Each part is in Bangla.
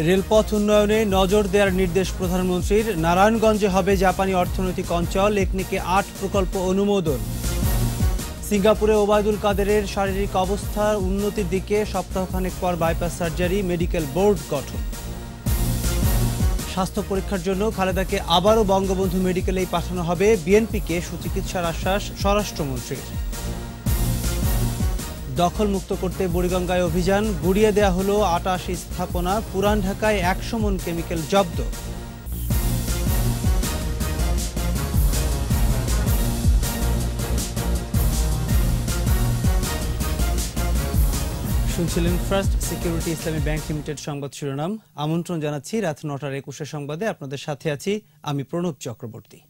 রেলপথ উন্নয়নে নজর দেওয়ার নির্দেশ প্রধানমন্ত্রীর। নারায়ণগঞ্জে হবে জাপানি অর্থনৈতিক অঞ্চল, একনিকে ৮ প্রকল্প অনুমোদন। সিঙ্গাপুরে ওবায়দুল কাদেরের শারীরিক অবস্থার উন্নতির দিকে, সপ্তাহখানেক পর বাইপাস সার্জারি, মেডিকেল বোর্ড গঠন। স্বাস্থ্য পরীক্ষার জন্য খালেদাকে আবারও বঙ্গবন্ধু মেডিকেলেই পাঠানো হবে, বিএনপিকে সুচিকিৎসার আশ্বাস স্বরাষ্ট্রমন্ত্রীর। দখলমুক্ত করতে বুড়িগঙ্গায় অভিযান, গুড়িয়ে দেয়া হলো ৮৮ স্থাপনা, পুরান ঢাকায় ১০০ মন কেমিক্যাল জব্দ। শুনছিলেন ফার্স্ট সিকিউরিটি ইসলামী ব্যাংক লিমিটেড সংবাদ শিরোনাম। আমন্ত্রণ জানাচ্ছি রাত ৯টার ২১ সংবাদে। আপনাদের সাথে আছি আমি প্রণব চক্রবর্তী।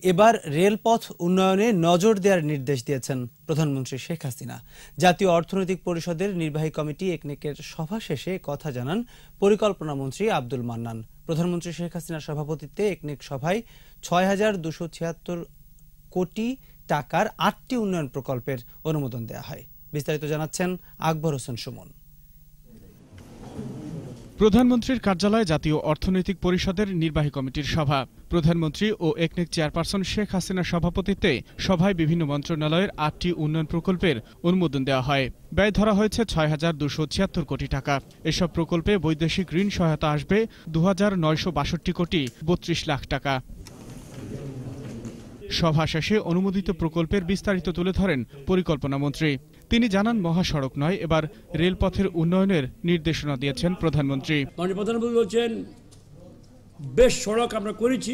এবার রেলপথ উন্নয়নে নজর দেওয়ার নির্দেশ দিয়েছেন প্রধানমন্ত্রী শেখ হাসিনা। জাতীয় অর্থনৈতিক পরিষদের নির্বাহী কমিটি একনেকের সভা শেষে কথা জানান পরিকল্পনা মন্ত্রী আব্দুল মান্নান। প্রধানমন্ত্রী শেখ হাসিনার সভাপতিত্বে একনেক সভায় ৬,২৭৬ কোটি টাকার ৮টি উন্নয়ন প্রকল্পের অনুমোদন দেওয়া হয়। বিস্তারিত জানাচ্ছেন আকবর হোসেন সুমন। প্রধানমন্ত্রীর কার্যালয়ে জাতীয় অর্থনৈতিক পরিষদের নির্বাহী কমিটির সভা। প্রধানমন্ত্রী ও একনেক চেয়ারপারসন শেখ হাসিনার সভাপতিত্বে সভায় বিভিন্ন মন্ত্রণালয়ের ৮টি উন্নয়ন প্রকল্পের অনুমোদন দেওয়া হয়। ব্যয় ধরা হয়েছে ৬,২৭৬ কোটি টাকা। এসব প্রকল্পে বৈদেশিক ঋণ সহায়তা আসবে ২,৯৬২ কোটি ৩২ লাখ টাকা। সভা শেষে অনুমোদিত প্রকল্পের বিস্তারিত তুলে ধরেন পরিকল্পনা মন্ত্রী। তিনি জানান, মহাসড়ক নয়, এবার রেলপথের উন্নয়নের নির্দেশনা দিয়েছেন প্রধানমন্ত্রী। প্রধানমন্ত্রী বলছেন, বেশ সড়ক আমরা করেছি,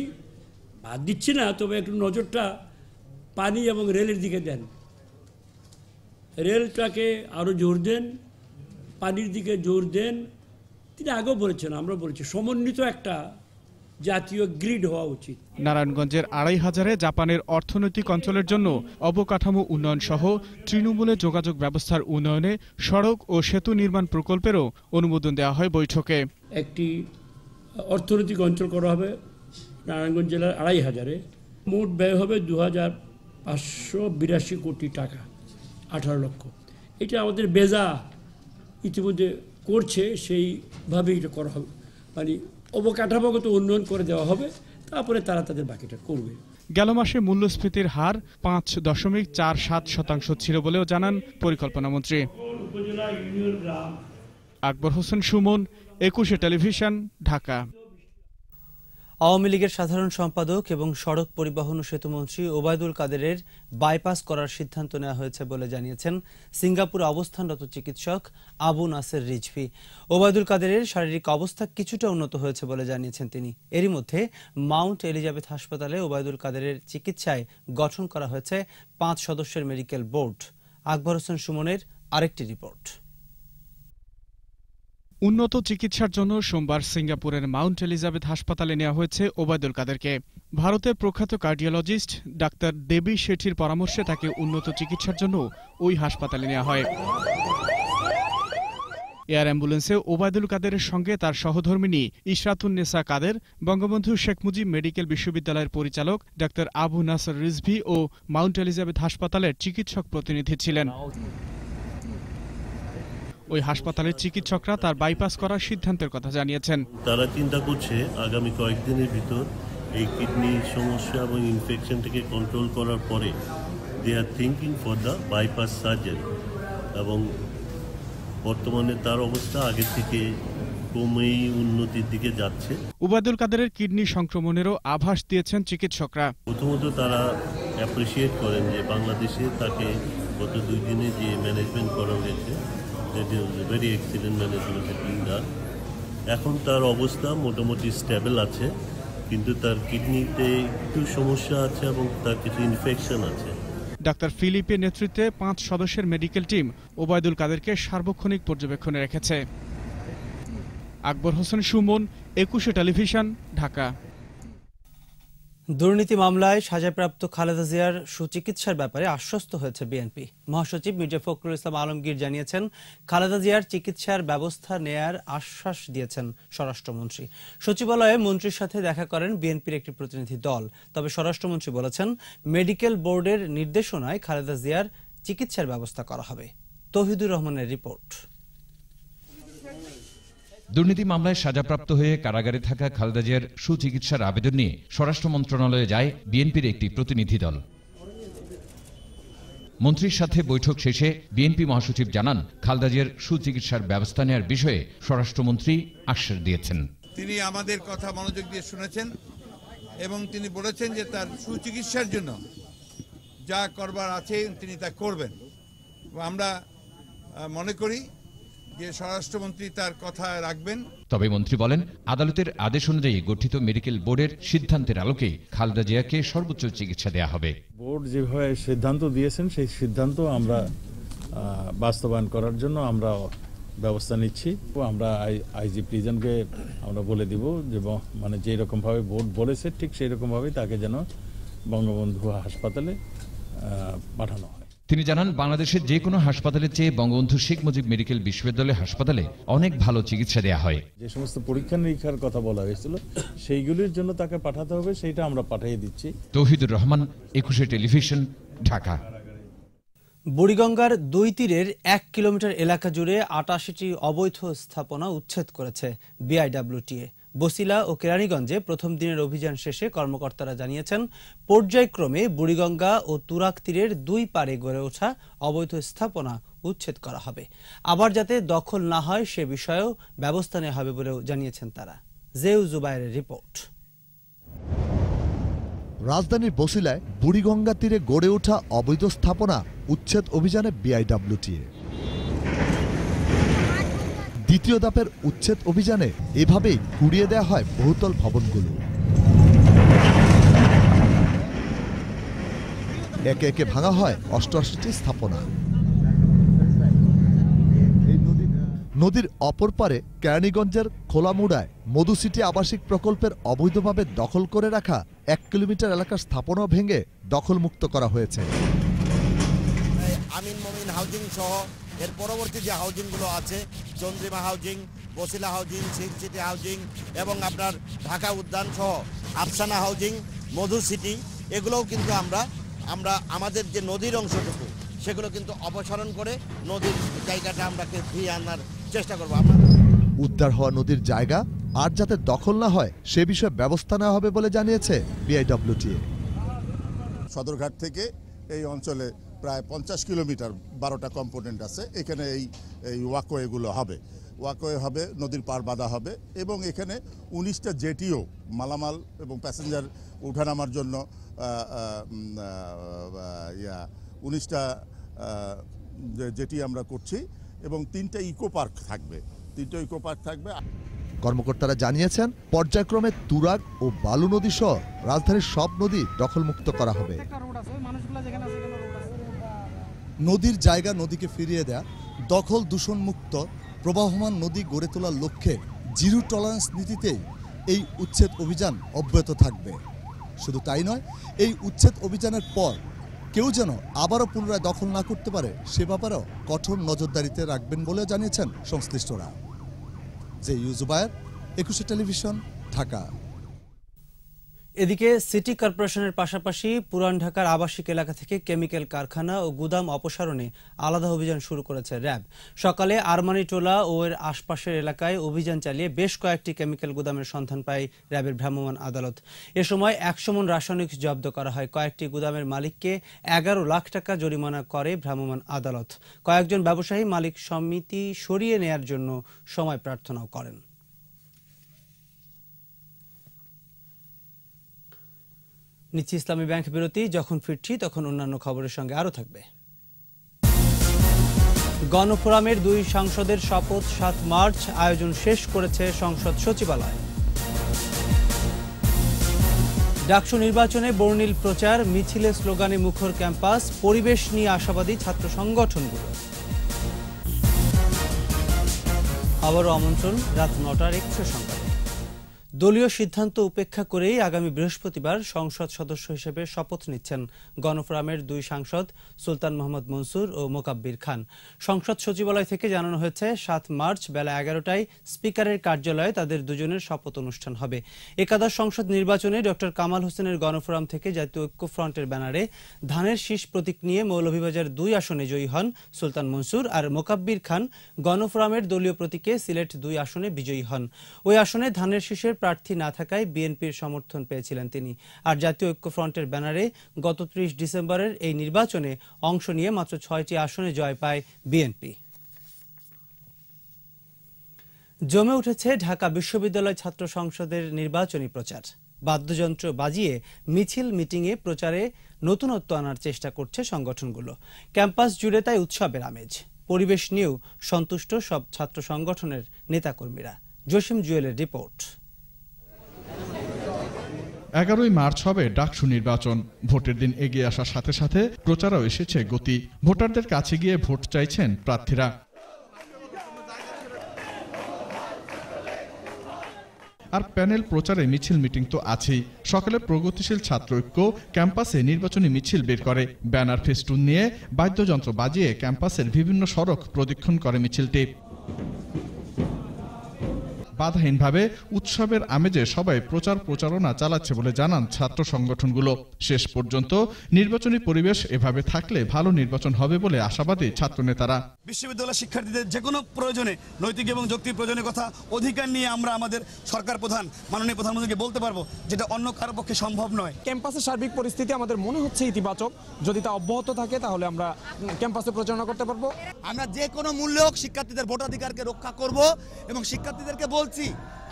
বাদ দিচ্ছি না, তবে একটু নজরটা পানি এবং রেলের দিকে দেন। রেলটাকে আরও জোর দেন, পানির দিকে জোর দেন। তিনি আগেও বলেছেন, আমরা বলেছি, সমন্বিত একটা জাতীয় গ্রিড হওয়া উচিত। নারায়ণগঞ্জের ২৫০০ জাপানের অর্থনৈতিক অঞ্চলের জন্য অবকাঠামো উন্নয়ন সহ তৃণমূলে যোগাযোগ ব্যবস্থার উন্নয়নে সড়ক ও সেতু নির্মাণ প্রকল্পেরও অনুমোদন দেওয়া হয় বৈঠকে। একটি অর্থনৈতিক অঞ্চল করা হবে নারায়ণগঞ্জ জেলার ২৫০০-এ। মোট ব্যয় হবে ২,৫৮২ কোটি টাকা, ১৮ লক্ষ। এটা আমাদের বেজা ইতিমধ্যে করছে, সেইভাবেই এটা করা হবে, মানে অবকাঠামোগত উন্নয়ন করে দেওয়া হবে, তারপরে তারা তাদের বাকিটা করবে। গেল মাসে মূল্যস্ফীতির হার ৫.৪৭% ছিল বলেও জানান পরিকল্পনা মন্ত্রী। আকবর হোসেন সুমন, ২১ টেলিভিশন, ঢাকা। আওয়ামী লীগের সাধারণ সম্পাদক এবং সড়ক পরিবহন ও সেতুমন্ত্রী ওবায়দুল কাদেরের বাইপাস করার সিদ্ধান্ত নেওয়া হয়েছে বলে জানিয়েছেন সিঙ্গাপুরে অবস্থানরত চিকিৎসক আবু নাসের রিজভী। ওবায়দুল কাদেরের শারীরিক অবস্থা কিছুটা উন্নত হয়েছে বলে জানিয়েছেন তিনি। এরই মধ্যে মাউন্ট এলিজাবেথ হাসপাতালে ওবায়দুল কাদেরের চিকিৎসায় গঠন করা হয়েছে ৫ সদস্যের মেডিকেল বোর্ড। আকবর হোসেন সুমনের আরেকটি রিপোর্ট। উন্নত চিকিৎসার জন্য সোমবার সিঙ্গাপুরের মাউন্ট এলিজাবেথ হাসপাতালে নেওয়া হয়েছে ওবায়দুল কাদেরকে। ভারতের প্রখ্যাত কার্ডিওলজিস্ট ডাক্তার দেবী শেঠির পরামর্শে তাকে উন্নত চিকিৎসার জন্য ওই হাসপাতালে নেওয়া হয়। এয়ার অ্যাম্বুলেন্সে ওবায়দুল কাদেরের সঙ্গে তার সহধর্মিণী ইশরাতুন্নেসা কাদের, বঙ্গবন্ধু শেখ মুজিব মেডিকেল বিশ্ববিদ্যালয়ের পরিচালক ডাক্তার আবু নাসের রিজভী ও মাউন্ট এলিজাবেথ হাসপাতালের চিকিৎসক প্রতিনিধি ছিলেন। ওই হাসপাতালের চিকিৎসকরা তার বাইপাস করার সিদ্ধান্তের কথা জানিয়েছেন। তারা চিন্তা করছে আগামী কয়েকদিনের ভিতর এই কিডনির সমস্যা এবং ইনফেকশনটাকে কন্ট্রোল করার পরে they are thinking for the bypass surgery, এবং বর্তমানে তার অবস্থা আগে থেকে ক্রমেই উন্নতির দিকে যাচ্ছে। ওবায়দুল কাদেরের কিডনি সংক্রমণেরও আভাস দিয়েছেন চিকিৎসকরা। প্রথমত তারা অ্যাপ্রিসিয়েট করেন যে বাংলাদেশে তাকে গত 2 দিনে যে ম্যানেজমেন্ট করা হয়েছে, very excellent management being done. এখন তার অবস্থা মোটামুটি স্টেবল আছে, কিন্তু তার কিডনিতে একটু সমস্যা আছে এবং তার কিছু ইনফেকশন আছে। ডাক্তার ফিলিপের নেতৃত্বে ৫ সদস্যের মেডিকেল টিম ওবায়দুল কাদেরকে সার্বক্ষণিক পর্যবেক্ষণে রেখেছে। আকবর হোসেন সুমন, ২১ টেলিভিশন, ঢাকা। দুর্নীতি মামলায় সাজাপ্রাপ্ত খালেদা জিয়ার সুচিকিৎসার ব্যাপারে আশ্বস্ত হয়েছে বিএনপি। মহাসচিব মির্জা ফখরুল ইসলাম আলমগীর জানিয়েছেন, খালেদা জিয়ার চিকিৎসার ব্যবস্থা নেয়ার আশ্বাস দিয়েছেন স্বরাষ্ট্রমন্ত্রী। সচিবালয়ে মন্ত্রীর সাথে দেখা করেন বিএনপির একটি প্রতিনিধি দল। তবে স্বরাষ্ট্রমন্ত্রী বলেছেন, মেডিকেল বোর্ডের নির্দেশনায় খালেদা জিয়ার চিকিৎসার ব্যবস্থা করা হবে। তৌহিদুর রহমানের রিপোর্ট। দুর্নীতি মামলায় সাজাপ্রাপ্ত হয়ে কারাগারে থাকা খালেদা জিয়ার সুচিকিৎসার আবেদন নিয়ে স্বরাষ্ট্র মন্ত্রণালয়ে যায় বিএনপির একটি প্রতিনিধি দল। মন্ত্রীর সাথে বৈঠক শেষে বিএনপি মহাসচিব জানান, খালেদা জিয়ার সুচিকিৎসার ব্যবস্থা নেওয়ার বিষয়ে স্বরাষ্ট্রমন্ত্রী আশ্বাস দিয়েছেন। তিনি আমাদের কথা মনোযোগ দিয়ে শুনেছেন এবং তিনি বলেছেন যে তার সুচিকিৎসার জন্য যা করবার আছে তিনি তা করবেন। আমরা মনে করি যে স্বরাষ্ট্রমন্ত্রী তার কথা রাখবেন। তবে মন্ত্রী বলেন, আদালতের আদেশ অনুযায়ী গঠিত মেডিকেল বোর্ডের সিদ্ধান্তের আলোকে খালেদা জিয়াকে সর্বোচ্চ চিকিৎসা দেওয়া হবে। বোর্ড যেভাবে সিদ্ধান্ত দিয়েছেন সেই সিদ্ধান্ত আমরা বাস্তবায়ন করার জন্য আমরা ব্যবস্থা নিচ্ছি। আমরা আইজি প্রিজনকে আমরা বলে দিব যে মানে যেই রকমভাবে বোর্ড বলেছে ঠিক সেই রকমভাবে তাকে যেন বঙ্গবন্ধু হাসপাতালে পাঠানো হয়। তিনি জানান, বাংলাদেশের যে কোনো হাসপাতালের চেয়ে বঙ্গবন্ধু শেখ মুজিব মেডিকেল বিশ্ববিদ্যালয় হাসপাতালে অনেক ভালো চিকিৎসা দেওয়া হয়। যে সমস্ত পরীক্ষা নিরীক্ষার কথা বলা হয়েছিল সেইগুলির জন্য তাকে পাঠাতে হবে, সেইটা আমরা পাঠিয়ে দিচ্ছি। তৌহিদুর রহমান, 21 টেলিভিশন, ঢাকা। বুড়িগঙ্গার দুই তীরের 1 কিলোমিটার এলাকা জুড়ে 88টি অবৈধ স্থাপনা উচ্ছেদ করেছে বিআইডব্লিউটিএ। বসিলা ও কেরানীগঞ্জে প্রথম দিনের অভিযান শেষে কর্মকর্তারা জানিয়েছেন, পর্যায়ক্রমে বুড়িগঙ্গা ও তুরাগ তীরের দুই পারে গড়ে ওঠা অবৈধ স্থাপনা উচ্ছেদ করা হবে। আবার যাতে দখল না হয় সে বিষয়েও ব্যবস্থা নেওয়া হবে বলেও জানিয়েছেন তারা। জেউ জুবাইরের রিপোর্ট। রাজধানীর বসিলায় বুড়িগঙ্গা তীরে গড়ে ওঠা অবৈধ স্থাপনা উচ্ছেদ অভিযানে বিআইডব্লিউটিএ। দ্বিতীয় ধাপের উচ্ছেদ অভিযানে এভাবেই গুড়িয়ে দেওয়া হয় বহুতল ভবনগুলো। একে একে ভাঙা হয় 88টি স্থাপনা। নদীর অপর পারে কেরানীগঞ্জের খোলামুড়ায় মধু সিটি আবাসিক প্রকল্পের অবৈধভাবে দখল করে রাখা 1 কিলোমিটার এলাকার স্থাপনা ভেঙে দখলমুক্ত করা হয়েছে। আমিন মমিন হাউজিং সহ এর পরবর্তী যে হাউজিংগুলো আছে, Chandrima housing, Basila housing, silk city housing এবং আপনার ঢাকা উদ্যান সহ আফসানা হাউজিং, মধু সিটি, এগুলোও কিন্তু আমরা আমাদের যে নদীর অংশটুকু সেগুলো কিন্তু অপসারণ করে নদীর জায়গাটা আমরা ফিরিয়ে আনার চেষ্টা করবো। উদ্ধার হওয়া নদীর জায়গা আর যাতে দখল না হয় সে বিষয়ে ব্যবস্থা নেওয়া হবে বলে জানিয়েছে বিআইডব্লিউটিএ। সদরঘাট থেকে এই অঞ্চলে প্রায় 50 কিলোমিটার 12টা কম্পোনেন্ট আছে। এখানে এই ওয়াকওয়েগুলো হবে, ওয়াকওয়ে হবে, নদীর পার বাঁধা হবে এবং এখানে 19টা জেটিও মালামাল এবং প্যাসেঞ্জার উঠানামার জন্য 19টা জেটি আমরা করছি এবং 3টা ইকো পার্ক থাকবে। কর্মকর্তারা জানিয়েছেন, পর্যায়ক্রমে তুরাগ ও বালু নদী সহ রাজধানীর সব নদী দখলমুক্ত করা হবে। নদীর জায়গা নদীকে ফিরিয়ে দেয়া, দখল দূষণ মুক্ত প্রবাহমান নদী গড়ে তোলার লক্ষ্যে জিরো টলারেন্স নীতিতেই এই উচ্ছেদ অভিযান অব্যাহত থাকবে। শুধু তাই নয়, এই উচ্ছেদ অভিযানের পর কেউ যেন আবারও পুনরায় দখল না করতে পারে সে ব্যাপারেও কঠোর নজরদারিতে রাখবেন বলে জানিয়েছেন সংশ্লিষ্টরা। জেউ জুবায়ের, 21 টেলিভিশন, ঢাকা। এদিকে সিটি কর্পোরেশনের পাশাপাশি পুরান ঢাকার আবাসিক এলাকা থেকে কেমিক্যাল কারখানা ও গুদাম অপসারণে আলাদা অভিযান শুরু করেছে র্যাব। সকালে আরমানি টোলা ও এর আশপাশের এলাকায় অভিযান চালিয়ে বেশ কয়েকটি কেমিক্যাল গুদামের সন্ধান পায় র্যাবের ভ্রাম্যমাণ আদালত। এ সময় 100 মণ রাসায়নিক জব্দ করা হয়। কয়েকটি গুদামের মালিককে 11 লাখ টাকা জরিমানা করে ভ্রাম্যমাণ আদালত। কয়েকজন ব্যবসায়ী মালিক সমিতি সরিয়ে নেয়ার জন্য সময় প্রার্থনাও করেন। নিচ্ছি ইসলামী ব্যাংক বিরতি। যখন ফিরছি তখন অন্যান্য খবরের সঙ্গে আরো থাকবে। গণফোরামের 2 সাংসদের শপথ 7 মার্চ আয়োজন শেষ করেছে সংসদ সচিবালয়। ডাকসু নির্বাচনে বর্ণিল প্রচার, মিছিলে স্লোগানে মুখর ক্যাম্পাস, পরিবেশ নিয়ে আশাবাদী ছাত্র সংগঠনগুলো। আবারও আমন্ত্রণ রাত 9টার 21 সংবাদে। দলীয় সিদ্ধান্ত উপেক্ষা করেই আগামী বৃহস্পতিবার সংসদ সদস্য হিসেবে শপথ নিচ্ছেন গণফোরামের দুই সাংসদ সুলতান মোহাম্মদ মনসুর ও মোকাব্বির খান। সংসদ সচিবালয় থেকে জানানো হয়েছে 7 মার্চ বেলা 11টায় স্পিকারের কার্যালয়ে তাদের দুজনের শপথ অনুষ্ঠান হবে। একাদশ সংসদ নির্বাচনে ডক্টর কামাল হোসেনের গণফোরাম থেকে জাতীয় ঐক্যফ্রন্টের ব্যানারে ধানের শীষ প্রতীক নিয়ে মৌলভীবাজার 2 আসনে জয়ী হন সুলতান মনসুর, আর মোকাব্বির খান গণফোরামের দলীয় প্রতীকে সিলেট 2 আসনে বিজয়ী হন। ওই আসনে ধানের শীষের প্রার্থী না থাকায় বিএনপির সমর্থন পেয়েছিলেন তিনি। আর জাতীয় ঐক্যফ্রন্টের ব্যানারে গত 30 ডিসেম্বরের এই নির্বাচনে অংশ নিয়ে মাত্র 6টি আসনে জয় পায় বিএনপি। জমে উঠেছে ঢাকা বিশ্ববিদ্যালয় ছাত্র সংসদের নির্বাচনী প্রচার। বাদ্যযন্ত্র বাজিয়ে মিছিল মিটিংয়ে প্রচারে নতুনত্ব আনার চেষ্টা করছে সংগঠনগুলো। ক্যাম্পাস জুড়ে তাই উৎসবের আমেজ। পরিবেশ নিয়েও সন্তুষ্ট সব ছাত্র সংগঠনের নেতাকর্মীরা। জসিম জুয়েলের রিপোর্ট। 11ই মার্চ হবে ডাকসু নির্বাচন। ভোটের দিন এগিয়ে আসার সাথে সাথে প্রচারও এসেছে গতি। ভোটারদের কাছে গিয়ে ভোট চাইছেন প্রার্থীরা। আর প্যানেল প্রচারে মিছিল মিটিং তো আছেই। সকালে প্রগতিশীল ছাত্র ঐক্য ক্যাম্পাসে নির্বাচনী মিছিল বের করে। ব্যানার ফেস্টুন নিয়ে বাদ্যযন্ত্র বাজিয়ে ক্যাম্পাসের বিভিন্ন সড়ক প্রদক্ষিণ করে মিছিলটি। বাধাহীনভাবে উৎসবের আমেজে সবাই প্রচারণা চালাচ্ছে বলে জানান ছাত্র সংগঠনগুলো। শেষ পর্যন্ত নির্বাচনী পরিবেশ এভাবে থাকলে ভালো নির্বাচন হবে বলে আশাবাদী ছাত্র নেতারা। বিশ্ববিদ্যালয় শিক্ষার্থীদের যে কোনো প্রয়োজনে, নৈতিক এবং যৌক্তিক প্রয়োজনের কথা অধিকার নিয়ে আমরা আমাদের সরকার প্রধান মাননীয় প্রধানমন্ত্রীকে বলতে পারবো, যেটা অন্য কারো পক্ষে সম্ভব নয়। ক্যাম্পাসের সার্বিক পরিস্থিতি আমাদের মনে হচ্ছে ইতিবাচক। যদি তা অব্যাহত থাকে তাহলে আমরা ক্যাম্পাসে প্রচারণা করতে পারবো। আমরা যে কোনো মূল্যে হোক শিক্ষার্থীদের ভোটাধিকারকে রক্ষা করব এবং শিক্ষার্থীদেরকে বলছি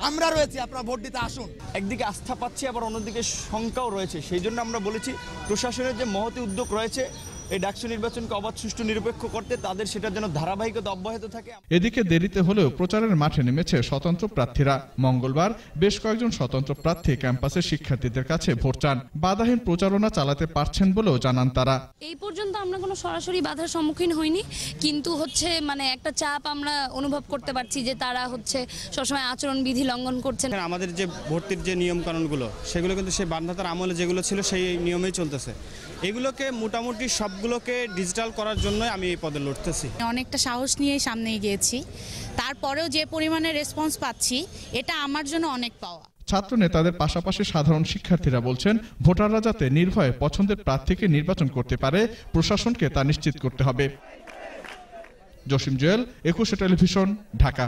আমরা রয়েছি, আপনারা ভোট দিতে আসুন। একদিকে আস্থা পাচ্ছি, আবার অন্যদিকে শঙ্কাও রয়েছে। সেই জন্য আমরা বলেছি প্রশাসনের যে মহতি উদ্যোগ রয়েছে এই ডাকসু নির্বাচনকে অবাধ, সুষ্ঠু, নিরপেক্ষ করতে, তাদের সেটার যেন ধারাবাহিকতা অব্যাহত থাকে। এদিকে দেরিতে হলেও প্রচারের মাঠে নেমেছে স্বতন্ত্র প্রার্থীরা। মঙ্গলবার বেশ কয়েকজন স্বতন্ত্র প্রার্থী ক্যাম্পাসের শিক্ষার্থীদের কাছে ভোট চান। বাধাহীন প্রচারণা চালাতে পারছেন বলেও জানান তারা। এই পর্যন্ত আমরা কোনো সরাসরি বাধার সম্মুখীন হইনি, কিন্তু মানে একটা চাপ আমরা অনুভব করতে পারছি যে তারা সবসময় আচরণবিধি লঙ্ঘন করছেন। আমাদের যে ভর্তির যে নিয়ম কানুনগুলো সেগুলো কিন্তু সেই বান্ধাতার আমলে যেগুলো ছিল সেই নিয়মেই চলতেছে। এগুলোকে মোটামুটি সবগুলোকে ডিজিটাল করার জন্য আমি এই পদে লড়তেছি। অনেকটা সাহস নিয়ে সামনে গিয়েছি, তারপরেও যে পরিমাণে রেসপন্স পাচ্ছি এটা আমার জন্য অনেক পাওয়া। ছাত্র নেতাদের পাশাপাশি সাধারণ শিক্ষার্থীরা বলছেন ভোটাররা যাতে নির্ভয়ে পছন্দের প্রার্থীকে নির্বাচন করতে পারে, প্রশাসনকে তা নিশ্চিত করতে হবে। জসিম জুয়েল, 21 টেলিভিশন, ঢাকা।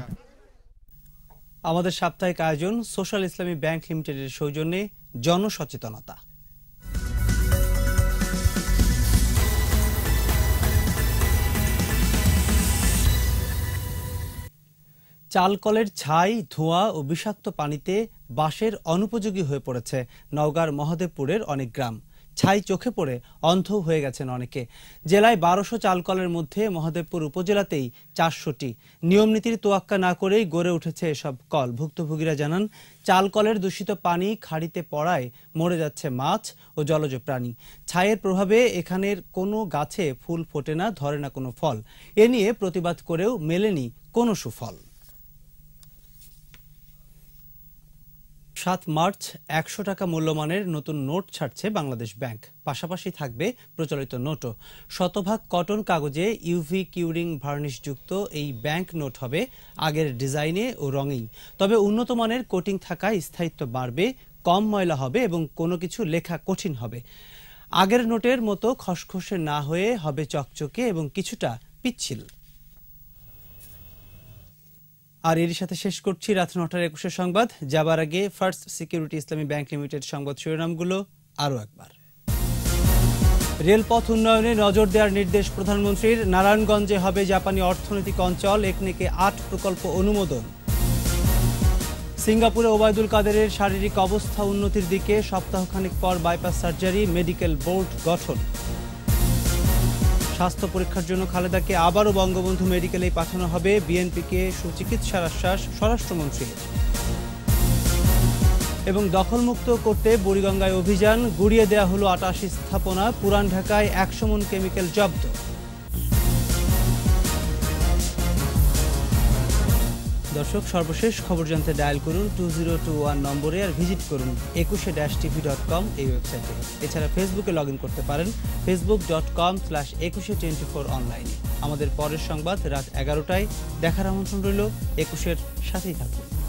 আমাদের সাপ্তাহিক আয়োজন সোশ্যাল ইসলামী ব্যাংক লিমিটেডের সৌজন্যে জনসচেতনতা। চালকলের ছাই, ধোঁয়া ও বিষাক্ত পানিতে বাসের অনুপযোগী হয়ে পড়েছে নওগাঁর মহদেবপুরের অনেক গ্রাম। ছাই চোখে পড়ে অন্ধ হয়ে গেছেন অনেকে। জেলায় 1200 চালকলের মধ্যে মহদেবপুর উপজেলাতেই 400টি। নিয়মনীতির তোয়াক্কা না করেই গড়ে উঠেছে এসব কল। ভুক্তভোগীরা জানান চালকলের দূষিত পানি খাড়িতে পড়ায় মরে যাচ্ছে মাছ ও জলজ প্রাণী। ছাইয়ের প্রভাবে এখানের কোনো গাছে ফুল ফোটে না, ধরে না কোনো ফল। এ নিয়ে প্রতিবাদ করেও মেলেনি কোনো সুফল। 7 মার্চ 100 টাকা মূল্যমানের নতুন নোট ছাড়ছে বাংলাদেশ ব্যাংক। পাশাপাশি থাকবে প্রচলিত নোটও। শতভাগ কটন কাগজে ইউভি কিউরিং ভার্নিশ যুক্ত এই ব্যাংক নোট হবে আগের ডিজাইনে ও রঙেই। তবে উন্নত মানের কোটিং থাকায় স্থায়িত্ব বাড়বে, কম ময়লা হবে এবং কোনো কিছু লেখা কঠিন হবে। আগের নোটের মতো খসখসে না হয়ে হবে চকচকে এবং কিছুটা পিচ্ছিল। আর এর সাথে শেষ করছি রাত 9টার 21 সংবাদ। যাবার আগে ফার্স্ট সিকিউরিটি ইসলামী ব্যাংক লিমিটেড সংবাদ শিরোনামগুলো আরও একবার। রেলপথ উন্নয়নে নজর দেওয়ার নির্দেশ প্রধানমন্ত্রীর। নারায়ণগঞ্জে হবে জাপানি অর্থনৈতিক অঞ্চল। একনেকে 8 প্রকল্প অনুমোদন। সিঙ্গাপুরে ওবায়দুল কাদেরের শারীরিক অবস্থা উন্নতির দিকে। সপ্তাহখানেক পর বাইপাস সার্জারি, মেডিকেল বোর্ড গঠন। স্বাস্থ্য পরীক্ষার জন্য খালেদাকে আবারও বঙ্গবন্ধু মেডিকেলেই পাঠানো হবে। বিএনপিকে সুচিকিৎসার আশ্বাস স্বরাষ্ট্রমন্ত্রীর। এবং দখলমুক্ত করতে বুড়িগঙ্গায় অভিযান, গুড়িয়ে দেয়া হলো 88 স্থাপনা। পুরান ঢাকায় 100 মণ কেমিক্যাল জব্দ। দর্শক, সর্বশেষ খবর জানতে ডায়াল করুন 2021 নম্বরে আর ভিজিট করুন ekushe-tv.com এই ওয়েবসাইটে। এছাড়া ফেসবুকে লগ ইন করতে পারেন facebook.com/ekushe24 অনলাইনে। আমাদের পরের সংবাদ রাত 11টায় দেখার আমন্ত্রণ রইল। একুশের সাথেই থাকুন।